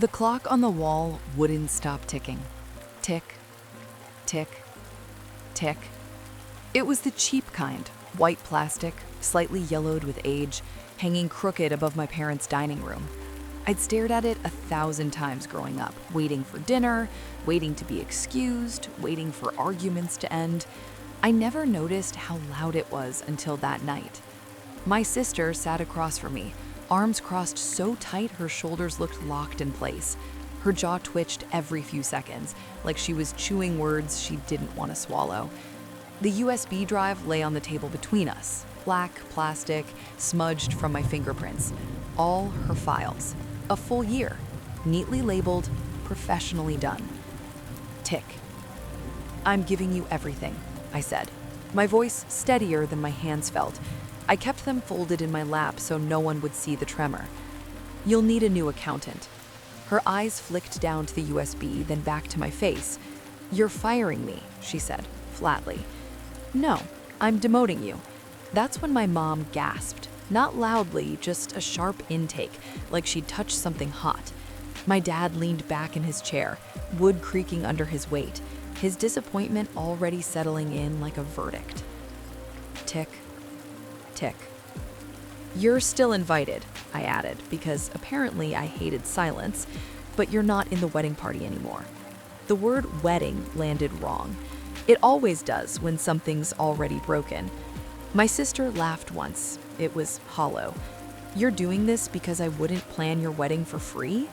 The clock on the wall wouldn't stop ticking. Tick, tick, tick. It was the cheap kind, white plastic, slightly yellowed with age, hanging crooked above my parents' dining room. I'd stared at it 1,000 times growing up, waiting for dinner, waiting to be excused, waiting for arguments to end. I never noticed how loud it was until that night. My sister sat across from me, arms crossed so tight her shoulders looked locked in place. Her jaw twitched every few seconds, like she was chewing words she didn't want to swallow. The USB drive lay on the table between us, black plastic, smudged from my fingerprints. All her files. A full year, neatly labeled, professionally done. Tick. "I'm giving you everything," I said, my voice steadier than my hands felt. I kept them folded in my lap so no one would see the tremor. "You'll need a new accountant." Her eyes flicked down to the USB, then back to my face. "You're firing me," she said, flatly. "No, I'm demoting you." That's when my mom gasped. Not loudly, just a sharp intake, like she'd touched something hot. My dad leaned back in his chair, wood creaking under his weight, his disappointment already settling in like a verdict. Tick, tick. "You're still invited," I added, because apparently I hated silence, "but you're not in the wedding party anymore." The word wedding landed wrong. It always does when something's already broken. My sister laughed once. It was hollow. "You're doing this because I wouldn't plan your wedding for free?"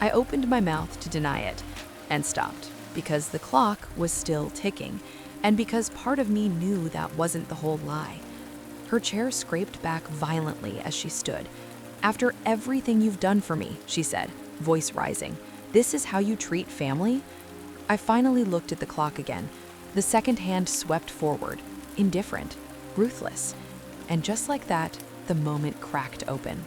I opened my mouth to deny it and stopped because the clock was still ticking and because part of me knew that wasn't the whole lie. Her chair scraped back violently as she stood. "After everything you've done for me," she said, voice rising, "this is how you treat family?" I finally looked at the clock again. The second hand swept forward, indifferent, ruthless. And just like that, the moment cracked open.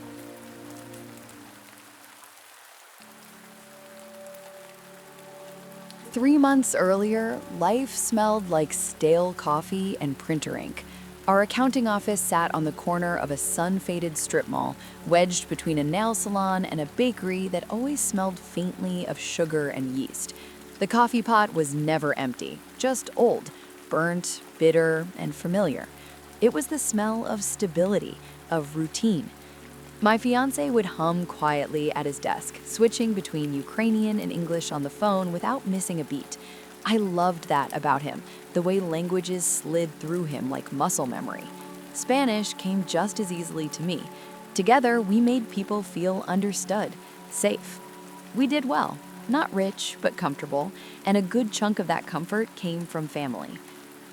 "3 months earlier, life smelled like stale coffee and printer ink. Our accounting office sat on the corner of a sun-faded strip mall, wedged between a nail salon and a bakery that always smelled faintly of sugar and yeast. The coffee pot was never empty, just old, burnt, bitter, and familiar. It was the smell of stability, of routine. My fiancé would hum quietly at his desk, switching between Ukrainian and English on the phone without missing a beat. I loved that about him, the way languages slid through him like muscle memory. Spanish came just as easily to me. Together, we made people feel understood, safe. We did well, not rich, but comfortable, and a good chunk of that comfort came from family.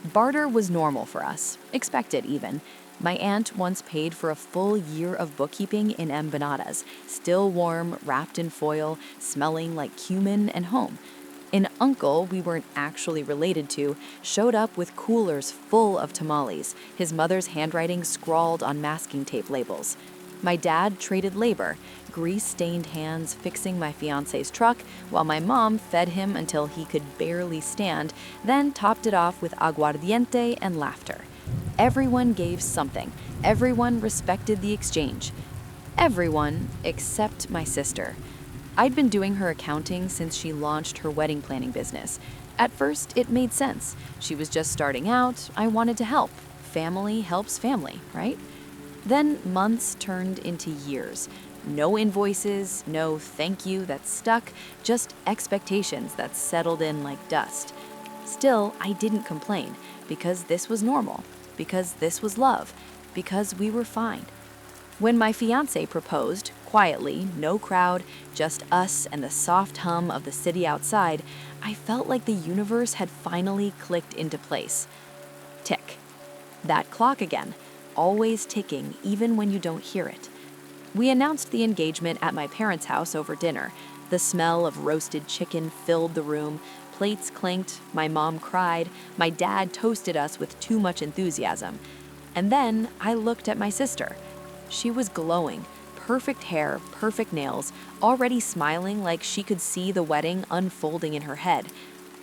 Barter was normal for us, expected even. My aunt once paid for a full year of bookkeeping in empanadas, still warm, wrapped in foil, smelling like cumin and home. An uncle we weren't actually related to showed up with coolers full of tamales, his mother's handwriting scrawled on masking tape labels. My dad traded labor, grease-stained hands fixing my fiancé's truck, while my mom fed him until he could barely stand, then topped it off with aguardiente and laughter. Everyone gave something. Everyone respected the exchange. Everyone except my sister. I'd been doing her accounting since she launched her wedding planning business. At first, it made sense. She was just starting out. I wanted to help. Family helps family, right? Then months turned into years. No invoices, no thank you that stuck, just expectations that settled in like dust. Still, I didn't complain, because this was normal, because this was love, because we were fine. When my fiancé proposed, quietly, no crowd, just us and the soft hum of the city outside, I felt like the universe had finally clicked into place. Tick. That clock again, always ticking even when you don't hear it. We announced the engagement at my parents' house over dinner. The smell of roasted chicken filled the room, plates clinked, my mom cried, my dad toasted us with too much enthusiasm. And then I looked at my sister. She was glowing, perfect hair, perfect nails, already smiling like she could see the wedding unfolding in her head.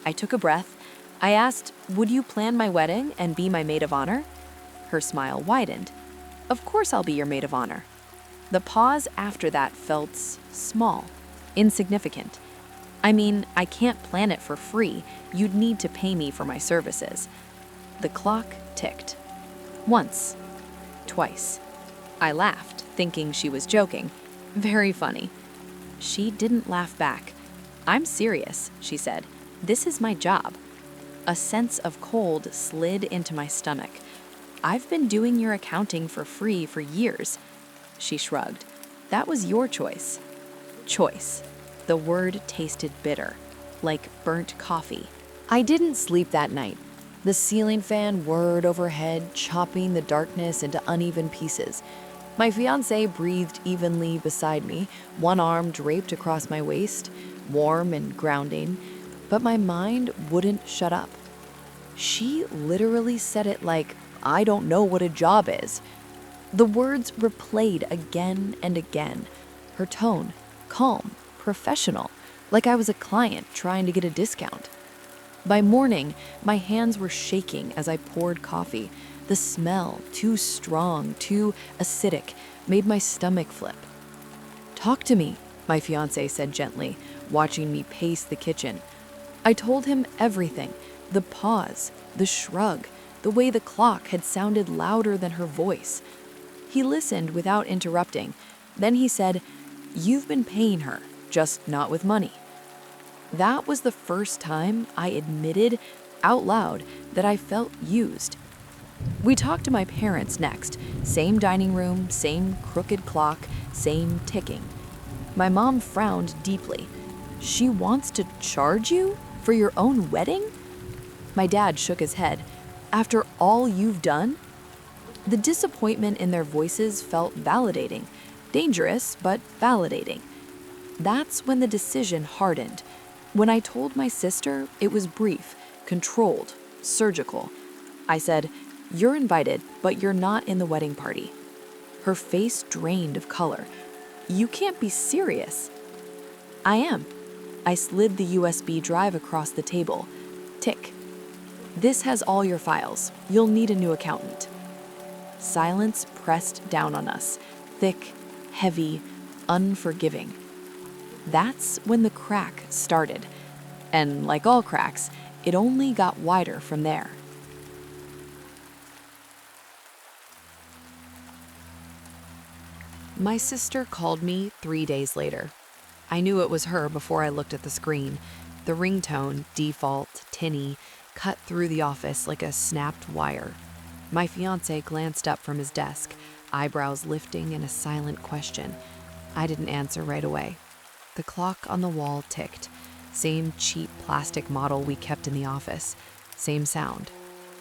I took a breath. I asked, "Would you plan my wedding and be my maid of honor?" Her smile widened. "Of course I'll be your maid of honor." The pause after that felt small, insignificant. I mean, I can't plan it for free. You'd need to pay me for my services. The clock ticked. Once. Twice. I laughed, thinking she was joking. Very funny. She didn't laugh back. I'm serious, she said. This is my job. A sense of cold slid into my stomach. I've been doing your accounting for free for years. She shrugged. That was your choice. Choice. The word tasted bitter, like burnt coffee. I didn't sleep that night. The ceiling fan whirred overhead, chopping the darkness into uneven pieces. My fiancé breathed evenly beside me, one arm draped across my waist, warm and grounding, but my mind wouldn't shut up. She literally said it like, I don't know what a job is. The words replayed again and again. Her tone, calm, professional, like I was a client trying to get a discount. By morning, my hands were shaking as I poured coffee. The smell, too strong, too acidic, made my stomach flip. Talk to me, my fiancé said gently, watching me pace the kitchen. I told him everything, the pause, the shrug, the way the clock had sounded louder than her voice. He listened without interrupting. Then he said, You've been paying her, just not with money. That was the first time I admitted out loud that I felt used. We talked to my parents next. Same dining room, same crooked clock, same ticking. My mom frowned deeply. She wants to charge you for your own wedding? My dad shook his head. After all you've done? The disappointment in their voices felt validating. Dangerous, but validating. That's when the decision hardened. When I told my sister, it was brief, controlled, surgical. I said, You're invited, but you're not in the wedding party. Her face drained of color. You can't be serious. I am. I slid the USB drive across the table. Tick. This has all your files. You'll need a new accountant. Silence pressed down on us, thick, heavy, unforgiving. That's when the crack started. And like all cracks, it only got wider from there. My sister called me 3 days later. I knew it was her before I looked at the screen. The ringtone, default, tinny, cut through the office like a snapped wire. My fiancé glanced up from his desk, eyebrows lifting in a silent question. I didn't answer right away. The clock on the wall ticked. Same cheap plastic model we kept in the office. Same sound.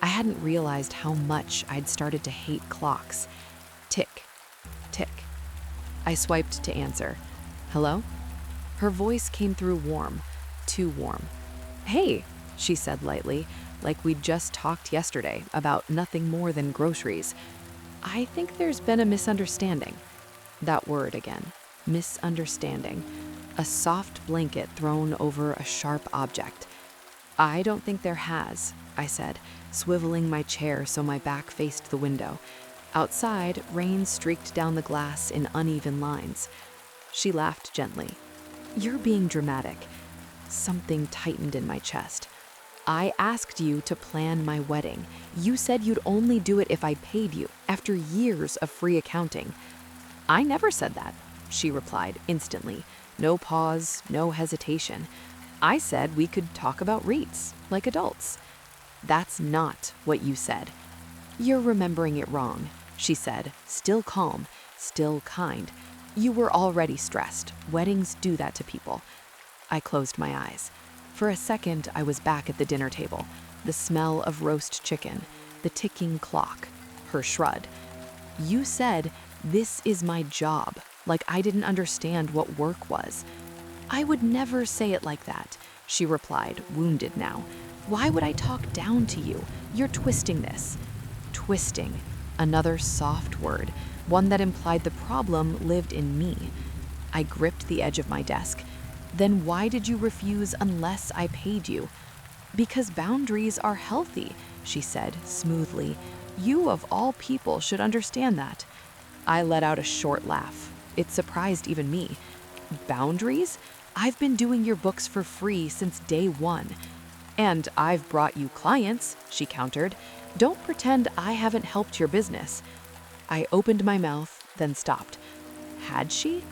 I hadn't realized how much I'd started to hate clocks. Tick, tick. I swiped to answer. Hello? Her voice came through warm, too warm. Hey, she said lightly, like we'd just talked yesterday about nothing more than groceries. I think there's been a misunderstanding. That word again, misunderstanding. A soft blanket thrown over a sharp object. I don't think there has, I said, swiveling my chair so my back faced the window. Outside, rain streaked down the glass in uneven lines. She laughed gently. You're being dramatic. Something tightened in my chest. I asked you to plan my wedding. You said you'd only do it if I paid you, after years of free accounting. I never said that, she replied instantly. No pause, no hesitation. I said we could talk about REITs, like adults. That's not what you said. You're remembering it wrong, she said, still calm, still kind. You were already stressed. Weddings do that to people. I closed my eyes. For a second, I was back at the dinner table. The smell of roast chicken, the ticking clock, her shrug. You said, this is my job, like I didn't understand what work was. I would never say it like that, she replied, wounded now. Why would I talk down to you? You're twisting this. Twisting, another soft word, one that implied the problem lived in me. I gripped the edge of my desk. Then why did you refuse unless I paid you? Because boundaries are healthy, she said smoothly. You of all people should understand that. I let out a short laugh. It surprised even me. Boundaries? I've been doing your books for free since day one. And I've brought you clients, she countered. Don't pretend I haven't helped your business. I opened my mouth, then stopped. Had she?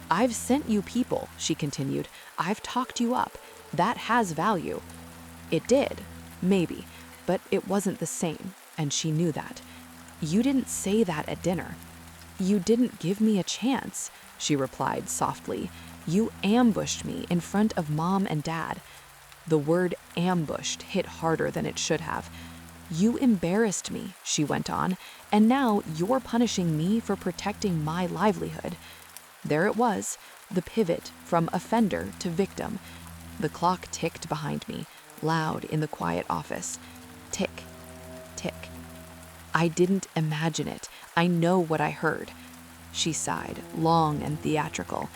I've sent you people, she continued. I've talked you up. That has value. It did, maybe, but it wasn't the same, and she knew that. You didn't say that at dinner. You didn't give me a chance, she replied softly. You ambushed me in front of Mom and Dad. The word ambushed hit harder than it should have. You embarrassed me, she went on, and now you're punishing me for protecting my livelihood. There it was, the pivot from offender to victim. The clock ticked behind me, loud in the quiet office. Tick, tick. I didn't imagine it. I know what I heard. She sighed, long and theatrical.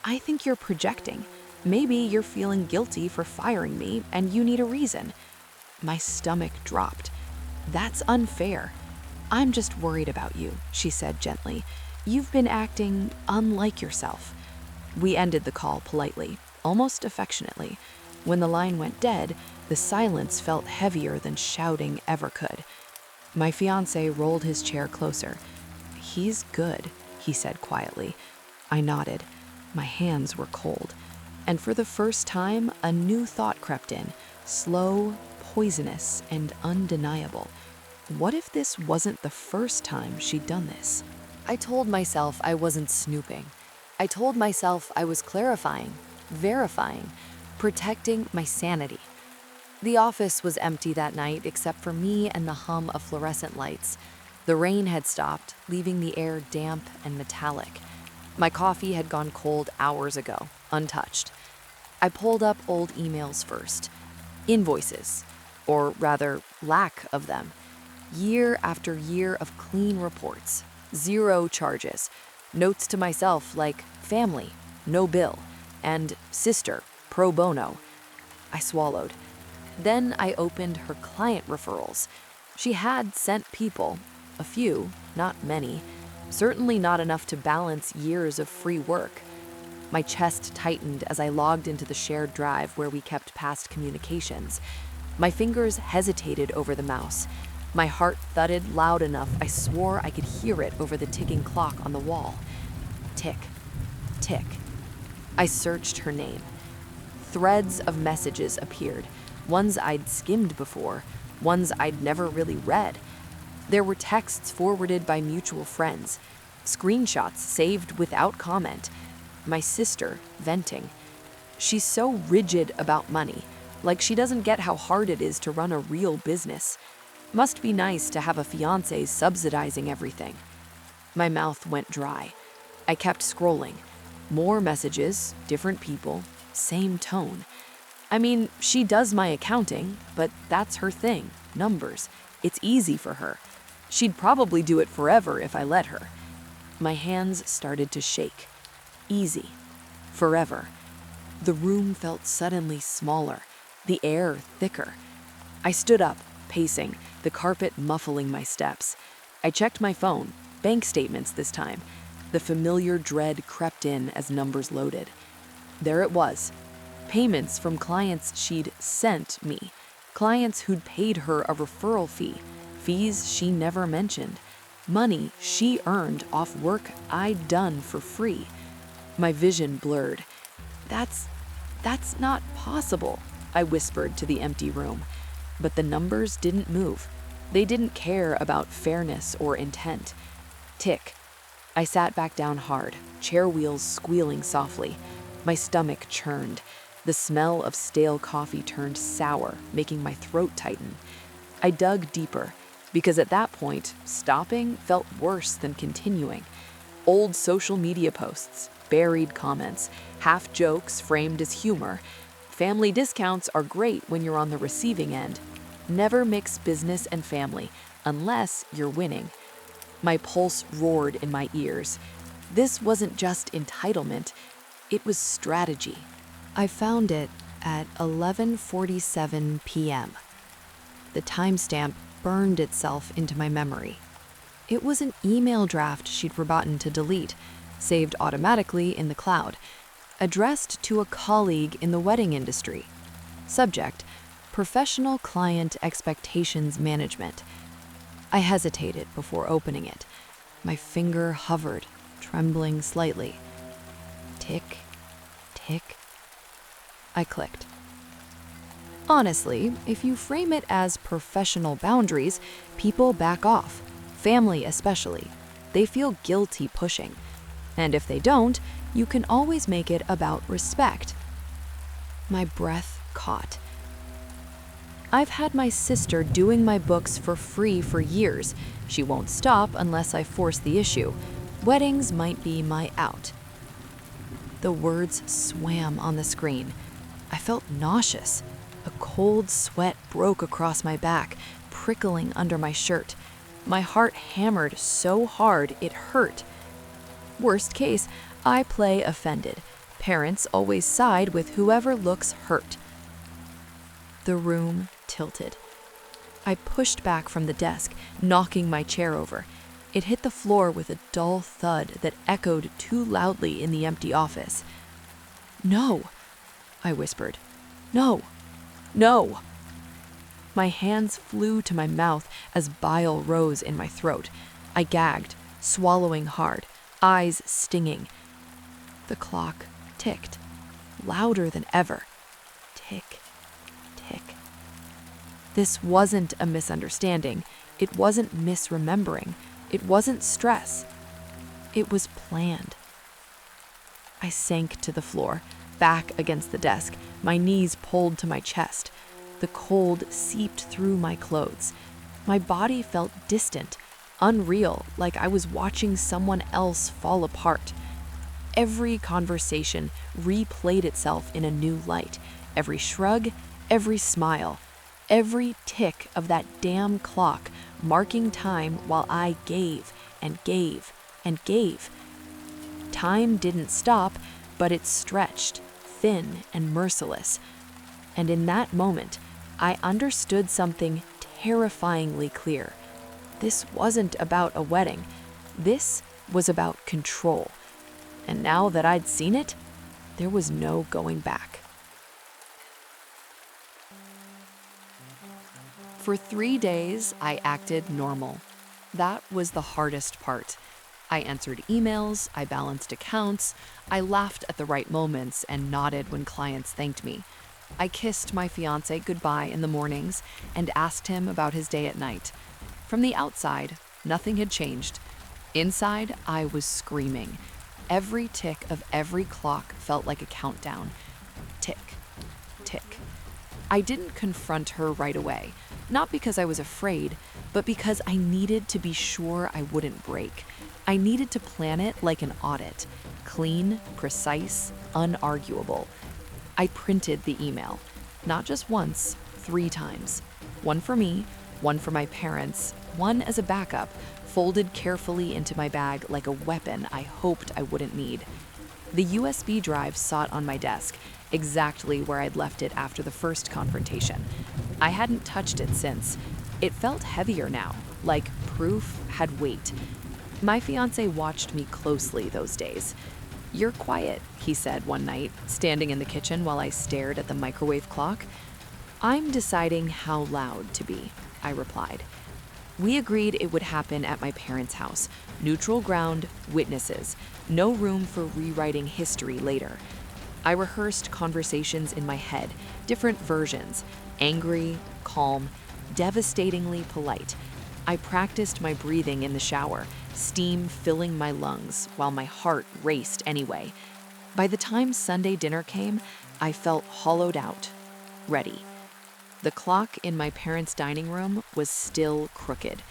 I think you're projecting. Maybe you're feeling guilty for firing me and you need a reason. My stomach dropped. That's unfair. I'm just worried about you, she said gently. You've been acting unlike yourself. We ended the call politely, almost affectionately. When the line went dead, the silence felt heavier than shouting ever could. My fiancé rolled his chair closer. He's good, he said quietly. I nodded. My hands were cold. And for the first time, a new thought crept in, slow, poisonous, and undeniable. What if this wasn't the first time she'd done this? I told myself I wasn't snooping. I told myself I was clarifying, verifying, protecting my sanity. The office was empty that night except for me and the hum of fluorescent lights. The rain had stopped, leaving the air damp and metallic. My coffee had gone cold hours ago, untouched. I pulled up old emails first. Invoices, or rather, lack of them. Year after year of clean reports, zero charges. Notes to myself like family, no bill, and sister, pro bono. I swallowed. Then I opened her client referrals. She had sent people, a few, not many, certainly not enough to balance years of free work. My chest tightened as I logged into the shared drive where we kept past communications. My fingers hesitated over the mouse. My heart thudded loud enough I swore I could hear it over the ticking clock on the wall. Tick, tick. I searched her name. Threads of messages appeared, ones I'd skimmed before, ones I'd never really read. There were texts forwarded by mutual friends, screenshots saved without comment. My sister venting. She's so rigid about money, like she doesn't get how hard it is to run a real business. Must be nice to have a fiancé subsidizing everything. My mouth went dry. I kept scrolling. More messages, different people, same tone. I mean, she does my accounting, but that's her thing, numbers. It's easy for her. She'd probably do it forever if I let her. My hands started to shake. Easy. Forever. The room felt suddenly smaller, the air thicker. I stood up, pacing, the carpet muffling my steps. I checked my phone, bank statements this time. The familiar dread crept in as numbers loaded. There it was. Payments from clients she'd sent me. Clients who'd paid her a referral fee. Fees she never mentioned. Money she earned off work I'd done for free. My vision blurred. That's not possible, I whispered to the empty room. But the numbers didn't move. They didn't care about fairness or intent. Tick. I sat back down hard, chair wheels squealing softly. My stomach churned. The smell of stale coffee turned sour, making my throat tighten. I dug deeper, because at that point, stopping felt worse than continuing. Old social media posts, buried comments, half jokes framed as humor. Family discounts are great when you're on the receiving end. Never mix business and family, unless you're winning. My pulse roared in my ears. This wasn't just entitlement, it was strategy. I found it at 11:47 p.m. The timestamp burned itself into my memory. It was an email draft she'd forgotten to delete, saved automatically in the cloud. addressed to a colleague in the wedding industry. Subject: Professional Client Expectations Management. I hesitated before opening it. My finger hovered, trembling slightly. Tick, tick. I clicked. Honestly, if you frame it as professional boundaries, people back off, family especially. They feel guilty pushing. And if they don't, you can always make it about respect. My breath caught. I've had my sister doing my books for free for years. She won't stop unless I force the issue. Weddings might be my out. The words swam on the screen. I felt nauseous. A cold sweat broke across my back, prickling under my shirt. My heart hammered so hard it hurt. Worst case, I play offended. Parents always side with whoever looks hurt. The room tilted. I pushed back from the desk, knocking my chair over. It hit the floor with a dull thud that echoed too loudly in the empty office. "No," I whispered. "No, no." My hands flew to my mouth as bile rose in my throat. I gagged, swallowing hard, eyes stinging. The clock ticked, louder than ever. Tick, tick. This wasn't a misunderstanding. It wasn't misremembering. It wasn't stress. It was planned. I sank to the floor, back against the desk, my knees pulled to my chest. The cold seeped through my clothes. My body felt distant, unreal, like I was watching someone else fall apart. Every conversation replayed itself in a new light. Every shrug, every smile, every tick of that damn clock marking time while I gave and gave and gave. Time didn't stop, but it stretched, thin and merciless. And in that moment, I understood something terrifyingly clear. This wasn't about a wedding. This was about control. And now that I'd seen it, there was no going back. For 3 days, I acted normal. That was the hardest part. I answered emails, I balanced accounts, I laughed at the right moments and nodded when clients thanked me. I kissed my fiancé goodbye in the mornings and asked him about his day at night. From the outside, nothing had changed. Inside, I was screaming. Every tick of every clock felt like a countdown. Tick, tick. I didn't confront her right away, not because I was afraid, but because I needed to be sure I wouldn't break. I needed to plan it like an audit, clean, precise, unarguable. I printed the email, not just once, 3 times. One for me, one for my parents, one as a backup, folded carefully into my bag like a weapon I hoped I wouldn't need. The USB drive sat on my desk, exactly where I'd left it after the first confrontation. I hadn't touched it since. It felt heavier now, like proof had weight. My fiancé watched me closely those days. "You're quiet," he said one night, standing in the kitchen while I stared at the microwave clock. "I'm deciding how loud to be," I replied. We agreed it would happen at my parents' house. Neutral ground, witnesses. No room for rewriting history later. I rehearsed conversations in my head, different versions. Angry, calm, devastatingly polite. I practiced my breathing in the shower, steam filling my lungs while my heart raced anyway. By the time Sunday dinner came, I felt hollowed out, ready. The clock in my parents' dining room was still crooked,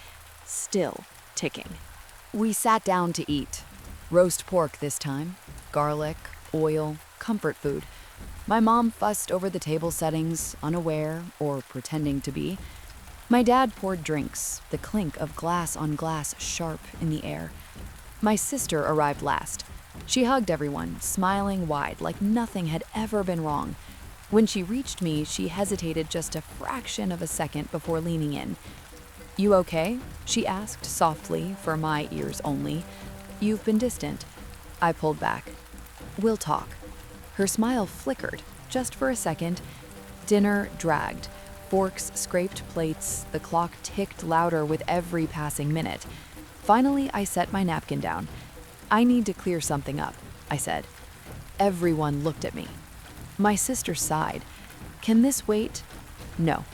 still ticking. We sat down to eat. Roast pork this time, garlic, oil, comfort food. My mom fussed over the table settings, unaware or pretending to be. My dad poured drinks, the clink of glass on glass sharp in the air. My sister arrived last. She hugged everyone, smiling wide like nothing had ever been wrong. When she reached me, she hesitated just a fraction of a second before leaning in. "You okay?" she asked softly, for my ears only. "You've been distant." I pulled back. "We'll talk." Her smile flickered, just for a second. Dinner dragged. Forks scraped plates, the clock ticked louder with every passing minute. Finally, I set my napkin down. "I need to clear something up," I said. Everyone looked at me. My sister sighed. "Can this wait?" "No."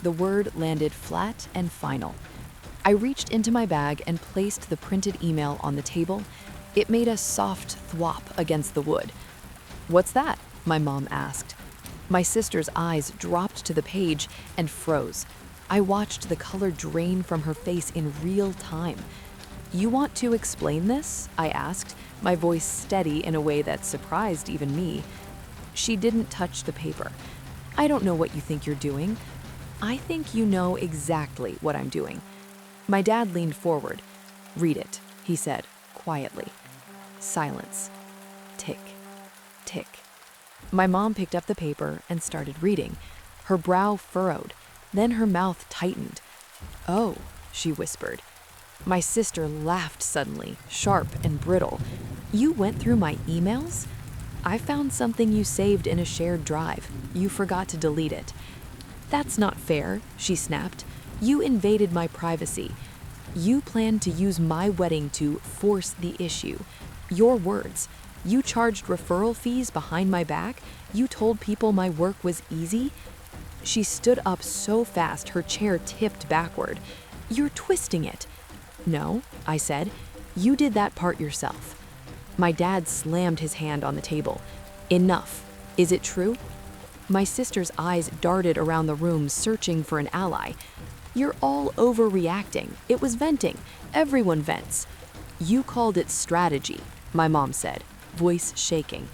The word landed flat and final. I reached into my bag and placed the printed email on the table. It made a soft thwop against the wood. "What's that?" my mom asked. My sister's eyes dropped to the page and froze. I watched the color drain from her face in real time. "You want to explain this?" I asked, my voice steady in a way that surprised even me. She didn't touch the paper. "I don't know what you think you're doing." "I think you know exactly what I'm doing." My dad leaned forward. "Read it," he said, quietly. Silence. Tick, tick. My mom picked up the paper and started reading. Her brow furrowed, then her mouth tightened. "Oh," she whispered. My sister laughed suddenly, sharp and brittle. "You went through my emails? I found something you saved in a shared drive. You forgot to delete it." "That's not fair," she snapped. "You invaded my privacy. You planned to use my wedding to force the issue. Your words. You charged referral fees behind my back. You told people my work was easy." She stood up so fast her chair tipped backward. "You're twisting it." "No," I said. "You did that part yourself." My dad slammed his hand on the table. "Enough. Is it true?" My sister's eyes darted around the room, searching for an ally. "You're all overreacting. It was venting. Everyone vents." "You called it strategy," my mom said, voice shaking.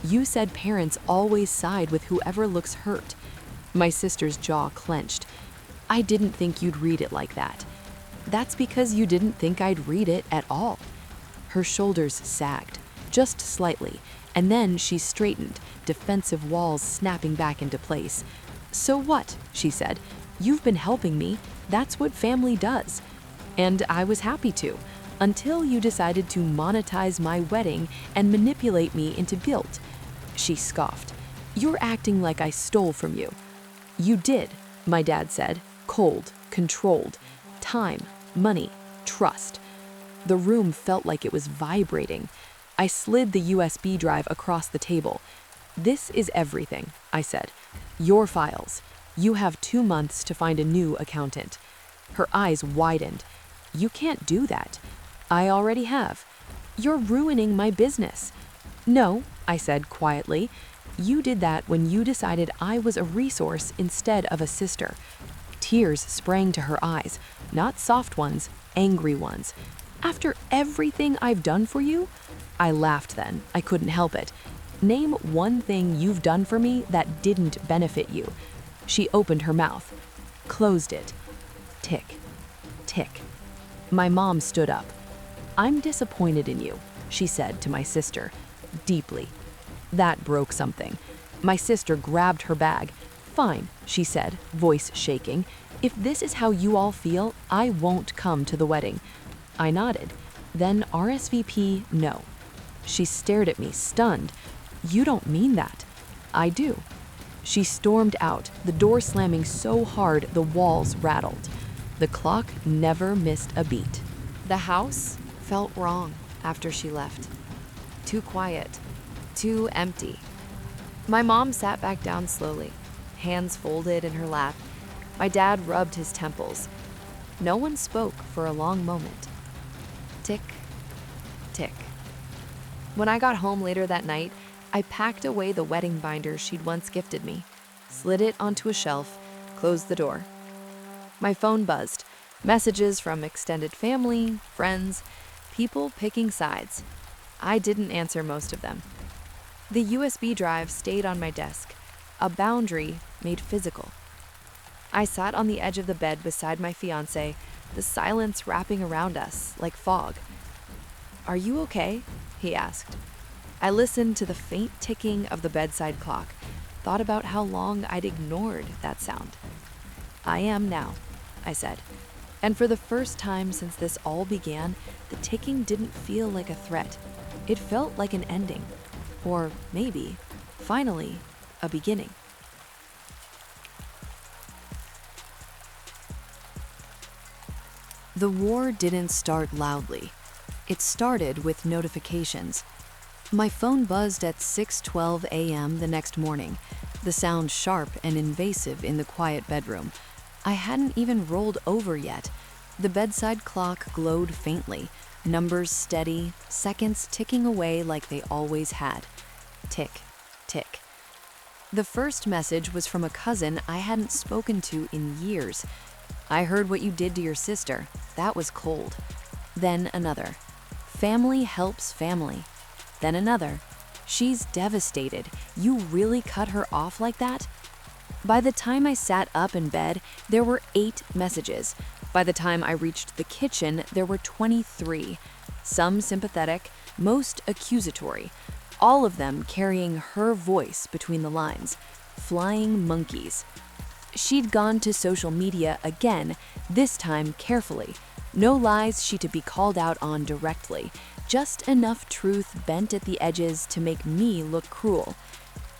"You said parents always side with whoever looks hurt." My sister's jaw clenched. "I didn't think you'd read it like that." "That's because you didn't think I'd read it at all." Her shoulders sagged, just slightly, and then she straightened, defensive walls snapping back into place. "So what?" she said. "You've been helping me. That's what family does." And I was happy to, until you decided to monetize my wedding and manipulate me into guilt. She scoffed. "You're acting like I stole from you." "You did," my dad said, cold, controlled. "Time, money, trust." The room felt like it was vibrating. I slid the USB drive across the table. "This is everything," I said. "Your files. You have 2 months to find a new accountant." Her eyes widened. "You can't do that." "I already have." "You're ruining my business." "No," I said quietly. "You did that when you decided I was a resource instead of a sister." Tears sprang to her eyes, not soft ones, angry ones. "After everything I've done for you?" I laughed then. I couldn't help it. "Name one thing you've done for me that didn't benefit you." She opened her mouth, closed it. Tick, tick. My mom stood up. "I'm disappointed in you," she said to my sister, deeply. That broke something. My sister grabbed her bag. "Fine," she said, voice shaking. "If this is how you all feel, I won't come to the wedding." I nodded. "Then RSVP, no." She stared at me, stunned. "You don't mean that." "I do." She stormed out, the door slamming so hard the walls rattled. The clock never missed a beat. The house felt wrong after she left. Too quiet, too empty. My mom sat back down slowly, hands folded in her lap. My dad rubbed his temples. No one spoke for a long moment. Tick, tick. When I got home later that night, I packed away the wedding binder she'd once gifted me, slid it onto a shelf, closed the door. My phone buzzed. Messages from extended family, friends, people picking sides. I didn't answer most of them. The USB drive stayed on my desk, a boundary made physical. I sat on the edge of the bed beside my fiancé, the silence wrapping around us like fog. "Are you okay?" he asked. I listened to the faint ticking of the bedside clock, thought about how long I'd ignored that sound. "I am now," I said. And for the first time since this all began, the ticking didn't feel like a threat. It felt like an ending. Or maybe Finally, a beginning. The war didn't start loudly. It started with notifications. My phone buzzed at 6:12 a.m. the next morning, the sound sharp and invasive in the quiet bedroom. I hadn't even rolled over yet. The bedside clock glowed faintly, numbers steady, seconds ticking away like they always had. Tick, tick. The first message was from a cousin I hadn't spoken to in years. "I heard what you did to your sister. That was cold." Then another. "Family helps family." Then another. "She's devastated. You really cut her off like that?" By the time I sat up in bed, there were 8 messages. By the time I reached the kitchen, there were 23. Some sympathetic, most accusatory. All of them carrying her voice between the lines. Flying monkeys. She'd gone to social media again, this time carefully. No lies she to be called out on directly. Just enough truth bent at the edges to make me look cruel.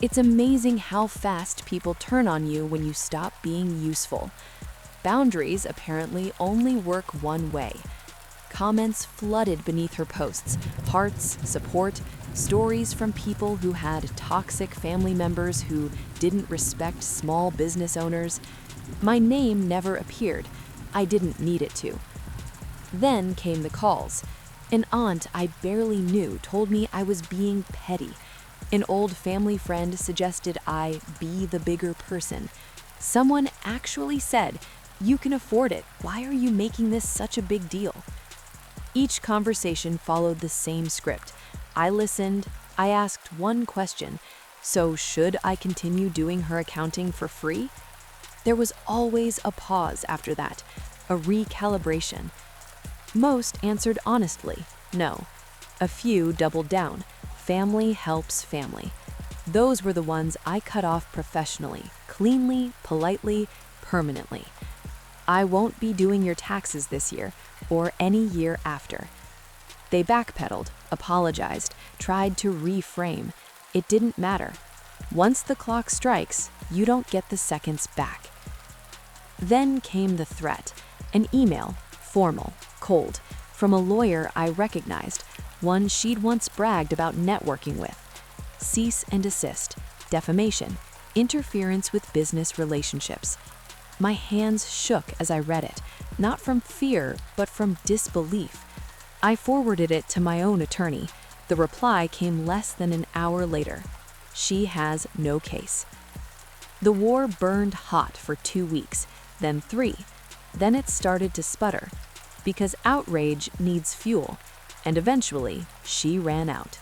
It's amazing how fast people turn on you when you stop being useful. Boundaries apparently only work one way. Comments flooded beneath her posts, hearts, support, stories from people who had toxic family members who didn't respect small business owners. My name never appeared. I didn't need it to. Then came the calls. An aunt I barely knew told me I was being petty. An old family friend suggested I be the bigger person. Someone actually said, "You can afford it. Why are you making this such a big deal?" Each conversation followed the same script. I listened. I asked one question. So should I continue doing her accounting for free? There was always a pause after that, a recalibration. Most answered honestly, no. A few doubled down. Family helps family. Those were the ones I cut off professionally, cleanly, politely, permanently. "I won't be doing your taxes this year, or any year after." They backpedaled, apologized, tried to reframe. It didn't matter. Once the clock strikes, you don't get the seconds back. Then came the threat, an email, formal, cold, from a lawyer I recognized, one she'd once bragged about networking with. Cease and desist, defamation, interference with business relationships. My hands shook as I read it, not from fear, but from disbelief. I forwarded it to my own attorney. The reply came less than an hour later. She has no case. The war burned hot for 2 weeks, then 3. Then it started to sputter, because outrage needs fuel, and eventually she ran out.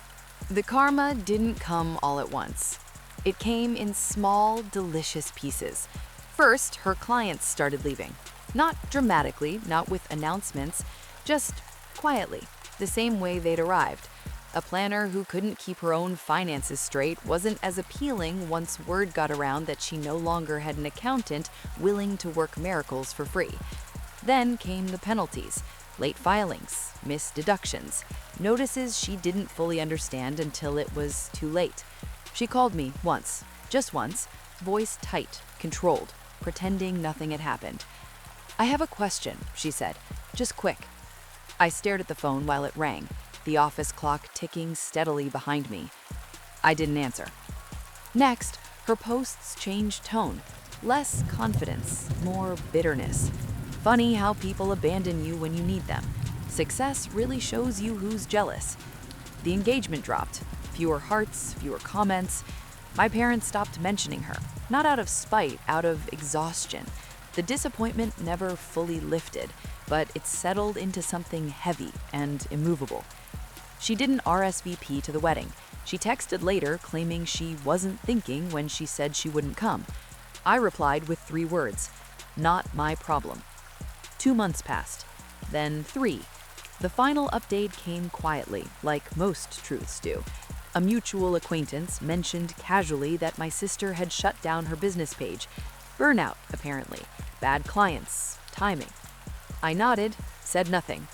The karma didn't come all at once. It came in small, delicious pieces. First, her clients started leaving. Not dramatically, not with announcements, just quietly, the same way they'd arrived. A planner who couldn't keep her own finances straight wasn't as appealing once word got around that she no longer had an accountant willing to work miracles for free. Then came the penalties, late filings, missed deductions, notices she didn't fully understand until it was too late. She called me once, just once, voice tight, controlled, pretending nothing had happened. "I have a question," she said, "just quick." I stared at the phone while it rang, the office clock ticking steadily behind me. I didn't answer. Next, her posts changed tone. Less confidence, more bitterness. Funny how people abandon you when you need them. Success really shows you who's jealous. The engagement dropped. Fewer hearts, fewer comments. My parents stopped mentioning her, not out of spite, out of exhaustion. The disappointment never fully lifted, but it settled into something heavy and immovable. She didn't RSVP to the wedding. She texted later claiming she wasn't thinking when she said she wouldn't come. I replied with 3 words, "Not my problem." 2 months passed, then 3. The final update came quietly, like most truths do. A mutual acquaintance mentioned casually that my sister had shut down her business page. Burnout, apparently. Bad clients. Timing. I nodded, said nothing.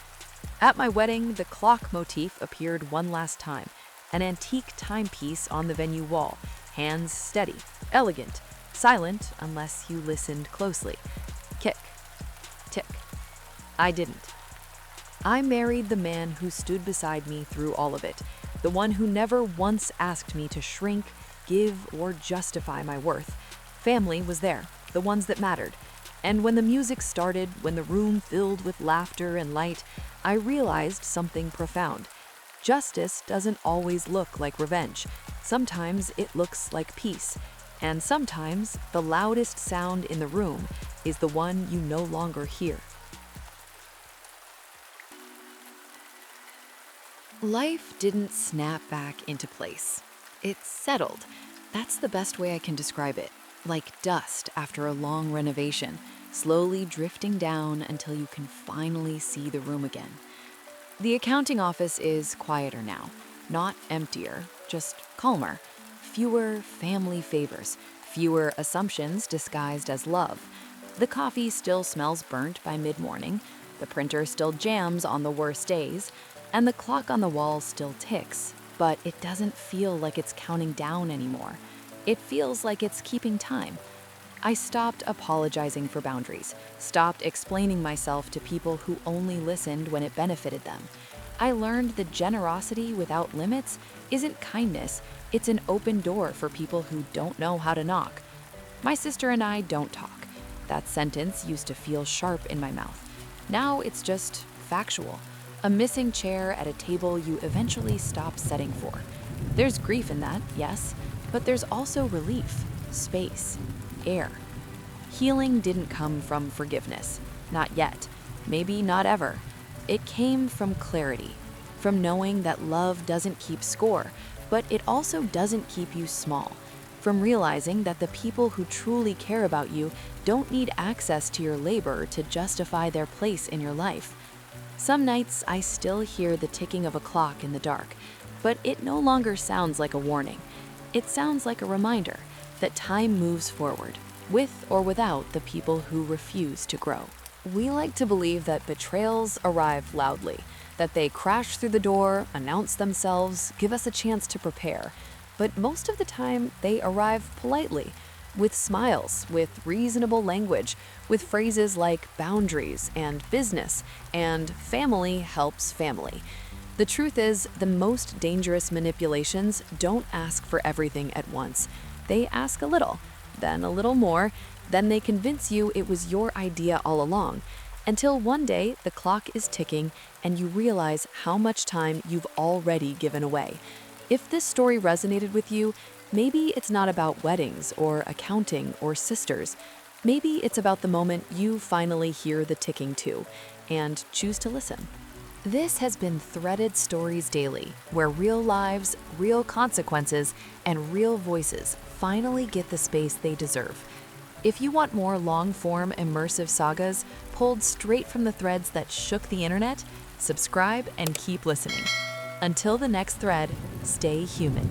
At my wedding, the clock motif appeared one last time, an antique timepiece on the venue wall, hands steady, elegant, silent unless you listened closely. Kick, tick. I didn't. I married the man who stood beside me through all of it, the one who never once asked me to shrink, give, or justify my worth. Family was there, the ones that mattered. And when the music started, when the room filled with laughter and light, I realized something profound. Justice doesn't always look like revenge. Sometimes it looks like peace. And sometimes the loudest sound in the room is the one you no longer hear. Life didn't snap back into place. It settled. That's the best way I can describe it. Like dust after a long renovation, slowly drifting down until you can finally see the room again. The accounting office is quieter now, not emptier, just calmer. Fewer family favors, fewer assumptions disguised as love. The coffee still smells burnt by mid-morning, the printer still jams on the worst days, and the clock on the wall still ticks, but it doesn't feel like it's counting down anymore. It feels like it's keeping time. I stopped apologizing for boundaries, stopped explaining myself to people who only listened when it benefited them. I learned that generosity without limits isn't kindness, it's an open door for people who don't know how to knock. My sister and I don't talk. That sentence used to feel sharp in my mouth. Now it's just factual. A missing chair at a table you eventually stop setting for. There's grief in that, yes, but there's also relief, space, air. Healing didn't come from forgiveness. Not yet. Maybe not ever. It came from clarity, from knowing that love doesn't keep score, but it also doesn't keep you small. From realizing that the people who truly care about you don't need access to your labor to justify their place in your life. Some nights I still hear the ticking of a clock in the dark, but it no longer sounds like a warning. It sounds like a reminder that time moves forward, with or without the people who refuse to grow. We like to believe that betrayals arrive loudly, that they crash through the door, announce themselves, give us a chance to prepare. But most of the time, they arrive politely, with smiles, with reasonable language, with phrases like boundaries and business and family helps family. The truth is, the most dangerous manipulations don't ask for everything at once. They ask a little, then a little more, then they convince you it was your idea all along, until one day the clock is ticking and you realize how much time you've already given away. If this story resonated with you, maybe it's not about weddings or accounting or sisters. Maybe it's about the moment you finally hear the ticking too and choose to listen. This has been Threaded Stories Daily, where real lives, real consequences, and real voices finally get the space they deserve. If you want more long-form immersive sagas pulled straight from the threads that shook the internet, subscribe and keep listening. Until the next thread, stay human.